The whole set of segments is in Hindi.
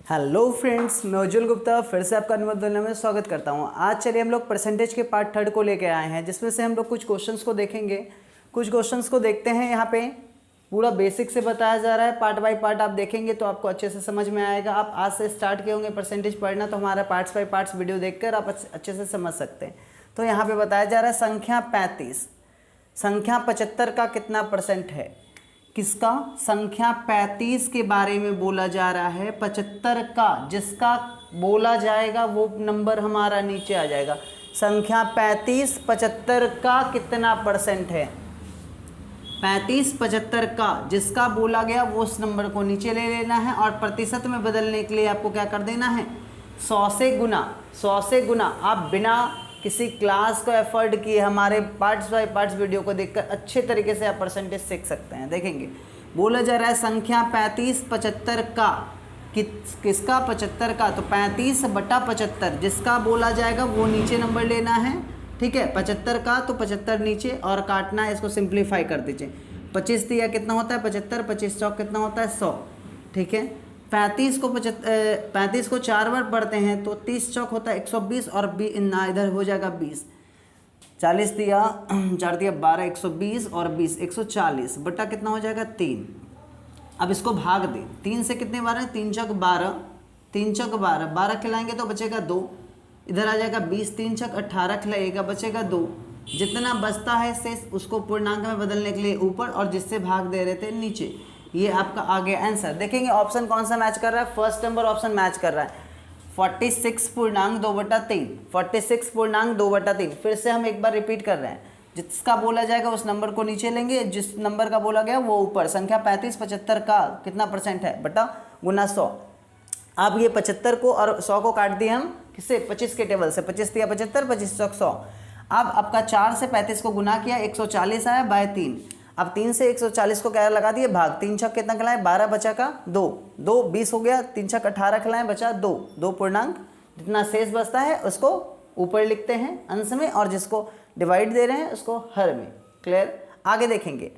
हेलो फ्रेंड्स, मैं उज्जवल गुप्ता फिर से आपका अनुमोदन में स्वागत करता हूं। आज चलिए हम लोग परसेंटेज के पार्ट थर्ड को लेके आए हैं, जिसमें से हम लोग कुछ क्वेश्चंस को देखेंगे। कुछ क्वेश्चंस को देखते हैं। यहाँ पे पूरा बेसिक से बताया जा रहा है, पार्ट बाय पार्ट आप देखेंगे तो आपको अच्छे से समझ में आएगा। आप आज से स्टार्ट किए होंगे परसेंटेज पढ़ना, तो हमारा पार्ट्स बाय पार्ट्स वीडियो देखकर आप अच्छे से समझ सकते हैं। तो यहाँ पे बताया जा रहा है संख्या 35, संख्या 75 का कितना परसेंट है। किसका? संख्या 35 के बारे में बोला जा रहा है। 75 का जिसका बोला जाएगा वो नंबर हमारा नीचे आ जाएगा। संख्या 35 75 का कितना परसेंट है। 35 75 का जिसका बोला गया वो उस नंबर को नीचे ले लेना है, और प्रतिशत में बदलने के लिए आपको क्या कर देना है, 100 से गुना। 100 से गुना। आप बिना किसी क्लास को एफर्ट किए हमारे पार्ट्स बाय पार्ट्स वीडियो को देखकर अच्छे तरीके से आप परसेंटेज सीख सकते हैं। देखेंगे बोला जा रहा है संख्या 35 75 का किसका 75 का, तो 35 बटा 75 जिसका बोला जाएगा वो नीचे नंबर लेना है। ठीक है, 75 का तो 75 नीचे और काटना है, इसको सिंप्लीफाई कर दीजिए। 25 दिया कितना होता है 75, 25 चौक कितना होता है 100। ठीक है, 35 को 4 बार पढ़ते हैं तो 30 चौक होता है 120, और इधर हो जाएगा 20। 40 दिया 4 दिया 12, 120 और 20 140 बटा कितना हो जाएगा 3। अब इसको भाग दें, 3 से कितने बार है, 3 चौक 12, 3 चौक 12, 12 खिलाएंगे तो बचेगा 2, इधर आ जाएगा 20, 3 चौक 18 खिलाएगा बचेगा 2। जितना बचता है शेष उसको पूर्णांक में बदलने के लिए ऊपर, और जिससे भाग दे रहे थे नीचे। ये आपका आ गया आंसर। देखेंगे ऑप्शन कौन सा मैच कर रहा है, फर्स्ट नंबर ऑप्शन मैच कर रहा है 46.2/3, 46.2/3। फिर से हम एक बार रिपीट कर रहे हैं, जिसका बोला जाएगा उस नंबर को नीचे लेंगे, जिस नंबर का बोला गया वो ऊपर। संख्या 35 75 का कितना परसेंट है, बटा गुना 100। अब ये 75 को और 100 को काट दिए हम किससे, 25 के टेबल से। 25 दिया 75, 25 चौक 100। अब आपका 4 से 35 को गुना किया 140 आया बाय 3। अब 3 से 140 को क्या लगा दिए भाग, 3 छक कितना खिलाएं 12 बचा का 2, 2 20 हो गया, 3 छक 18 खिलाएं बचा 2, 2 पूर्णांक। जितना शेष बचता है उसको ऊपर लिखते हैं अंश में, और जिसको डिवाइड दे रहे हैं उसको हर में। क्लियर? आगे देखेंगे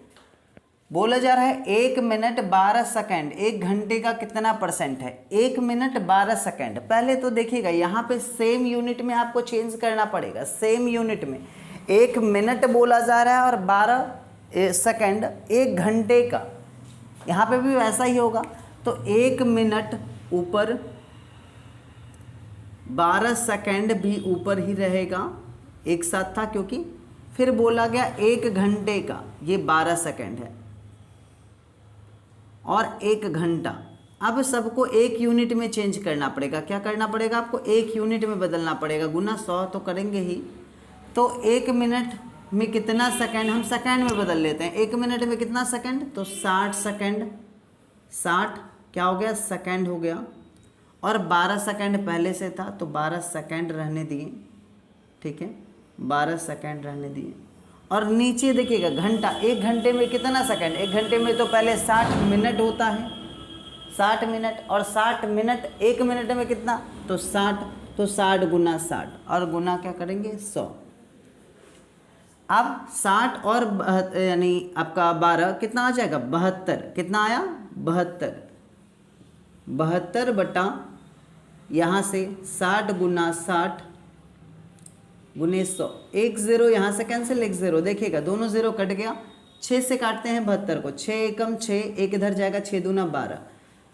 बोला जा रहा है 1 मिनट 12 सेकंड, 1 घंटे का कितना परसेंट है। 1 मिनट 12 सेकंड। पहले तो देखिएगा यहाँ पे सेम यूनिट में आपको चेंज करना पड़ेगा। सेम यूनिट में 1 मिनट बोला जा रहा है और 12 सेकंड 1 घंटे का, यहाँ पे भी वैसा ही होगा। तो 1 मिनट ऊपर, 12 सेकंड भी ऊपर ही रहेगा, एक साथ था क्योंकि फिर बोला गया 1 घंटे का, ये 12 सेकंड है और 1 घंटा। अब सबको एक यूनिट में चेंज करना पड़ेगा। क्या करना पड़ेगा आपको, एक यूनिट में बदलना पड़ेगा। गुना 100 तो करेंगे ही। तो 1 मिनट में कितना सेकंड, हम सेकंड में बदल लेते हैं। 1 मिनट में कितना सेकंड, तो 60 सेकंड। 60 क्या हो गया, सेकंड हो गया। और 12 सेकंड पहले से था तो 12 सेकंड रहने दिए। ठीक है, 12 सेकंड रहने दिए। और नीचे देखिएगा घंटा, 1 घंटे में कितना सेकंड, 1 घंटे में तो पहले 60 मिनट होता है, 60 मिनट। और 60 मिनट 1 मिनट में कितना, तो 60, तो 60 गुना 60, और गुना क्या करेंगे 100। अब 60 और यानी आपका 12 कितना आ जाएगा 72। कितना आया 72, 72 बटा यहाँ से 60 गुना 60 गुने 100। 1 0 यहाँ से कैंसिल, 1 0 देखिएगा दोनों 0 कट गया। 6 से काटते हैं 72 को, 6 एकम 6, 1 इधर जाएगा 6 दूना 12।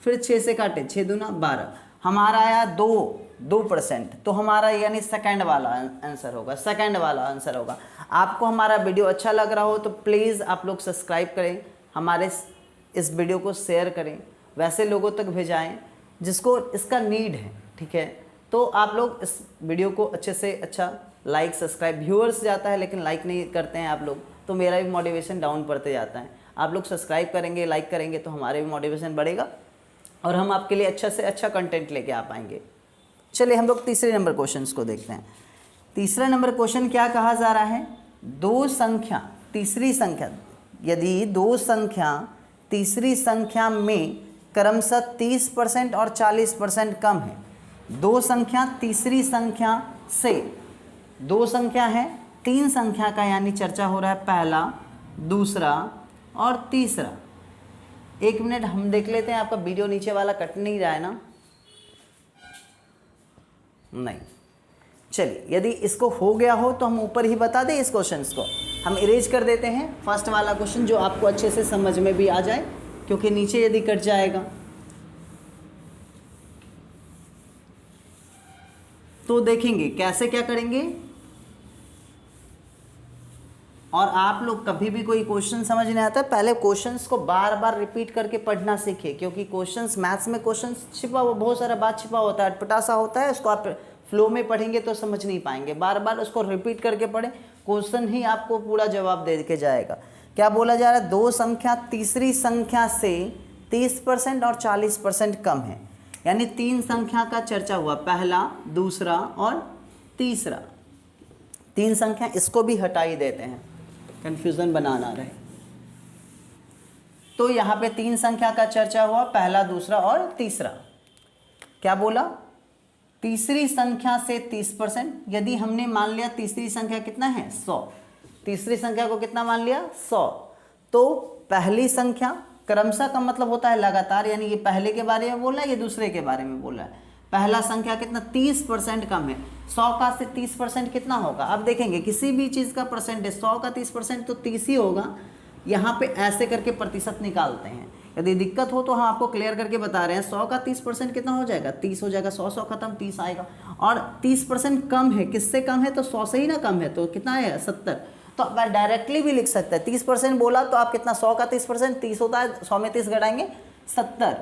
फिर 6 से काटे 6 दूना 12, हमारा आया 2%। तो हमारा यानी सेकंड वाला आंसर होगा, सेकंड वाला आंसर होगा। आपको हमारा वीडियो अच्छा लग रहा हो तो प्लीज़ आप लोग सब्सक्राइब करें, हमारे इस वीडियो को शेयर करें, वैसे लोगों तक भेजाएं जिसको इसका नीड है। ठीक है, तो आप लोग इस वीडियो को अच्छे से अच्छा लाइक सब्सक्राइब, व्यूअर्स जाता है लेकिन लाइक नहीं करते हैं आप लोग, तो मेरा भी मोटिवेशन डाउन पड़ते जाता है। आप लोग सब्सक्राइब करेंगे, लाइक करेंगे तो हमारे भी मोटिवेशन बढ़ेगा और हम आपके लिए अच्छा से अच्छा कंटेंट लेके आ पाएंगे। चलिए हम लोग तीसरे नंबर क्वेश्चन को देखते हैं। तीसरा नंबर क्वेश्चन क्या कहा जा रहा है, दो संख्या तीसरी संख्या, यदि दो संख्या तीसरी संख्या में क्रमशः 30% और 40% कम है। दो संख्या तीसरी संख्या से, दो संख्या है 3 संख्या का यानी चर्चा हो रहा है, पहला दूसरा और तीसरा। 1 मिनट हम देख लेते हैं, आपका वीडियो नीचे वाला कट नहीं रहा है ना। नहीं। चलिए, यदि इसको हो गया हो तो हम ऊपर ही बता दें इस क्वेश्चंस को, हम इरेज कर देते हैं फर्स्ट वाला क्वेश्चन जो आपको अच्छे से समझ में भी आ जाए, क्योंकि नीचे यदि कट जाएगा तो देखेंगे कैसे क्या करेंगे। और आप लोग कभी भी कोई क्वेश्चन समझ नहीं आता पहले क्वेश्चंस को बार बार रिपीट करके पढ़ना सीखिए, क्योंकि क्वेश्चंस मैथ्स में क्वेश्चंस छिपा हुआ बहुत सारा बात छिपा होता है, अटपटा सा होता है, उसको आप फ्लो में पढ़ेंगे तो समझ नहीं पाएंगे। बार बार उसको रिपीट करके पढ़ें, क्वेश्चन ही आपको पूरा जवाब दे के जाएगा। क्या बोला जा रहा है, दो संख्या तीसरी संख्या से 30% और 40% कम है, यानी तीन संख्या का चर्चा हुआ, पहला, दूसरा और तीसरा। तीन संख्या, इसको भी हटा ही देते हैं, कंफ्यूजन बनाना रहे। तो यहाँ पे तीन संख्या का चर्चा हुआ, पहला, दूसरा और तीसरा। क्या बोला, तीसरी संख्या से 30%। यदि हमने मान लिया तीसरी संख्या कितना है 100, तीसरी संख्या को कितना मान लिया 100, तो पहली संख्या क्रमशः का मतलब होता है लगातार, यानी ये पहले के बारे में बोला है, ये दूसरे के बारे में बोला है। पहला संख्या कितना 30% कम है, 100 का से 30% कितना होगा। अब देखेंगे किसी भी चीज़ का परसेंटेज 100 का 30% तो 30 ही होगा। यहाँ पे ऐसे करके प्रतिशत निकालते हैं, यदि दिक्कत हो तो हम आपको क्लियर करके बता रहे हैं। 100 का 30% कितना हो जाएगा, 30 हो जाएगा, 100 खत्म, 30 आएगा। और 30% कम है, किससे कम है, तो 100 से ही ना कम है, तो कितना है 70। तो आप डायरेक्टली भी लिख सकते हैं, 30% बोला तो आप कितना, 100 का 30%, 30 होता है, 100 में 30 घटाएंगे 70,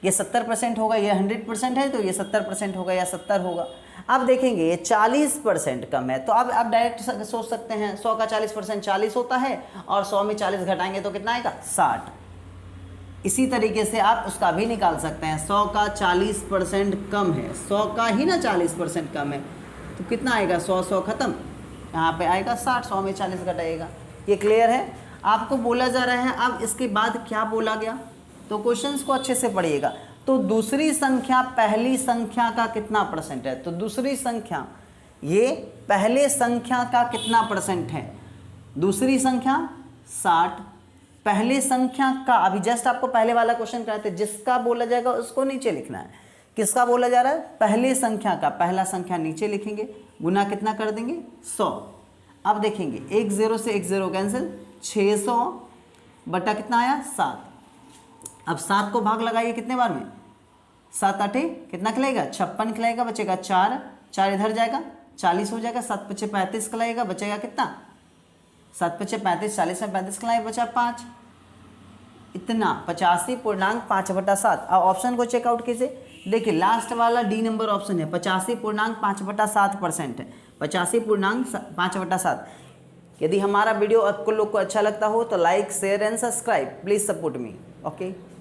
ये 70% होगा, ये 100% है तो ये 70% होगा या 70 होगा। अब देखेंगे ये 40% कम है, तो अब आप डायरेक्ट सोच सकते हैं 100 का 40% 40 होता है, और 100 में 40 घटाएंगे तो कितना आएगा 60। इसी तरीके से आप उसका भी निकाल सकते हैं, 100 का 40% कम है, 100 का ही ना 40% कम है, तो कितना आएगा 100 खत्म, यहाँ पे आएगा 60, 100 में 40 घटाएगा। ये क्लियर है, आपको बोला जा रहा है। अब इसके बाद क्या बोला गया, तो क्वेश्चंस को अच्छे से पढ़िएगा। तो दूसरी संख्या पहली संख्या का कितना परसेंट है, तो दूसरी संख्या ये पहले संख्या का कितना परसेंट है, दूसरी संख्या 60, पहले संख्या का, अभी जस्ट आपको पहले वाला क्वेश्चन कराते, जिसका बोला जाएगा उसको नीचे लिखना है। किसका बोला जा रहा है, पहले संख्या का, पहला संख्या नीचे लिखेंगे, गुना कितना कर देंगे 100। अब देखेंगे 1 0 से 1 0 कैंसिल, 600 बटा कितना आया 7। अब 7 को भाग लगाइए कितने बार में, 7 8 कितना खिलाएगा 56 खिलाएगा, बचेगा 4, 4 इधर जाएगा 40 हो जाएगा, 7 5 35 खिलाएगा, बचेगा कितना 7 5 35, 40 में 35 खिलाएगा, बचा 5, इतना 85.5/7। अब ऑप्शन को चेकआउट कीजिए, देखिए लास्ट वाला डी नंबर ऑप्शन है, 85.5/7% है, 85.5/7। यदि हमारा वीडियो आपको लोग को अच्छा लगता हो तो like share and subscribe, please support me. Okay.